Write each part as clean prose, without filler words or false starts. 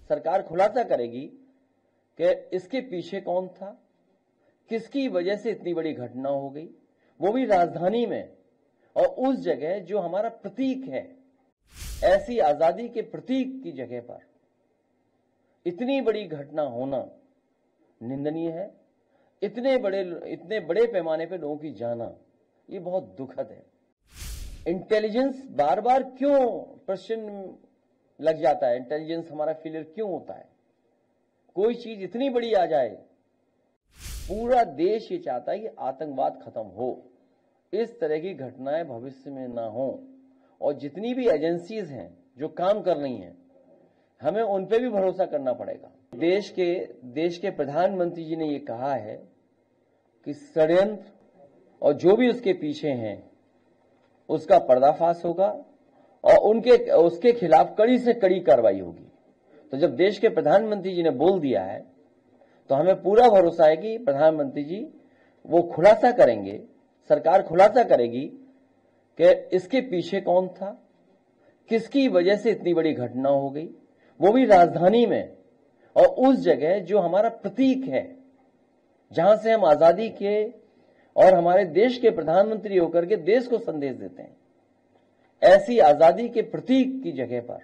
सरकार खुलासा करेगी कि इसके पीछे कौन था, किसकी वजह से इतनी बड़ी घटना हो गई, वो भी राजधानी में और उस जगह जो हमारा प्रतीक है। ऐसी आजादी के प्रतीक की जगह पर इतनी बड़ी घटना होना निंदनीय है। इतने बड़े पैमाने पे लोगों की जाना, ये बहुत दुखद है। इंटेलिजेंस बार बार क्यों प्रश्न लग जाता है, इंटेलिजेंस हमारा फेलियर क्यों होता है? कोई चीज इतनी बड़ी आ जाए, पूरा देश ये चाहता है कि आतंकवाद खत्म हो, इस तरह की घटनाएं भविष्य में ना हो। और जितनी भी एजेंसीज हैं जो काम कर रही हैं, हमें उन पे भी भरोसा करना पड़ेगा। देश के प्रधानमंत्री जी ने ये कहा है कि षड्यंत्र और जो भी उसके पीछे हैं उसका पर्दाफाश होगा और उसके खिलाफ कड़ी से कड़ी कार्रवाई होगी। तो जब देश के प्रधानमंत्री जी ने बोल दिया है तो हमें पूरा भरोसा है कि प्रधानमंत्री जी वो खुलासा करेंगे, सरकार खुलासा करेगी कि इसके पीछे कौन था, किसकी वजह से इतनी बड़ी घटना हो गई, वो भी राजधानी में और उस जगह जो हमारा प्रतीक है, जहां से हम आजादी के और हमारे देश के प्रधानमंत्री होकर के देश को संदेश देते हैं। ऐसी आजादी के प्रतीक की जगह पर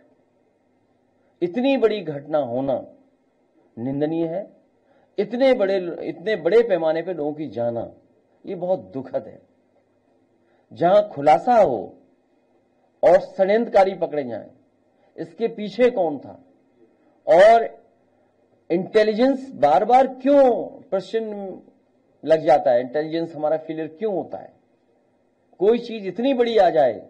इतनी बड़ी घटना होना निंदनीय है। इतने बड़े पैमाने पे लोगों की जाना, ये बहुत दुखद है। जहां खुलासा हो और षड्यंत्रकारी पकड़े जाएं, इसके पीछे कौन था, और इंटेलिजेंस बार बार क्यों प्रश्न लग जाता है, इंटेलिजेंस हमारा फेलियर क्यों होता है? कोई चीज इतनी बड़ी आ जाए,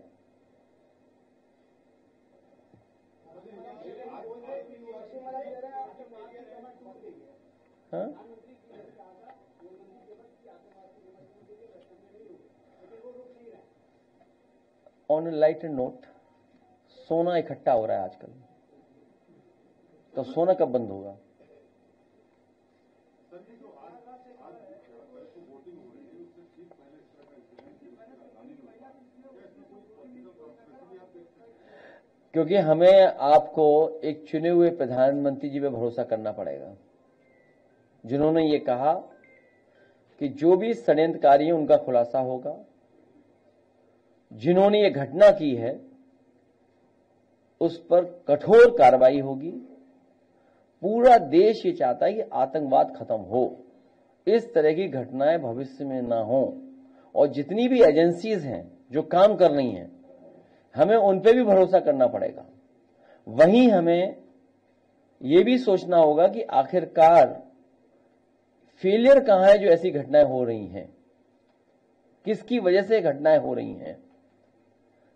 हाँ? ऑन ए लाइटर नोट, सोना इकट्ठा हो रहा है आजकल, तो सोना कब बंद होगा? क्योंकि हमें आपको एक चुने हुए प्रधानमंत्री जी पे भरोसा करना पड़ेगा, जिन्होंने ये कहा कि जो भी षड्यंत्रकारी है उनका खुलासा होगा, जिन्होंने ये घटना की है उस पर कठोर कार्रवाई होगी। पूरा देश ये चाहता है कि आतंकवाद खत्म हो, इस तरह की घटनाएं भविष्य में ना हो। और जितनी भी एजेंसीज हैं जो काम कर रही हैं, हमें उन पे भी भरोसा करना पड़ेगा। वहीं हमें ये भी सोचना होगा कि आखिरकार फेलियर कहां है जो ऐसी घटनाएं हो रही हैं, किसकी वजह से घटनाएं हो रही हैं।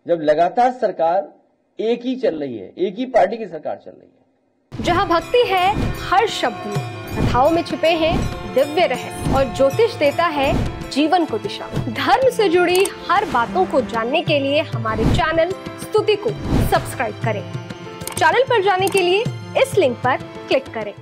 जब लगातार सरकार एक ही चल रही है, एक ही पार्टी की सरकार चल रही है। जहां भक्ति है हर शब्द में, कथाओं में छुपे हैं दिव्य रहस्य और ज्योतिष देता है जीवन को दिशा। धर्म से जुड़ी हर बातों को जानने के लिए हमारे चैनल स्तुति को सब्सक्राइब करें। चैनल पर जाने के लिए इस लिंक पर क्लिक करें।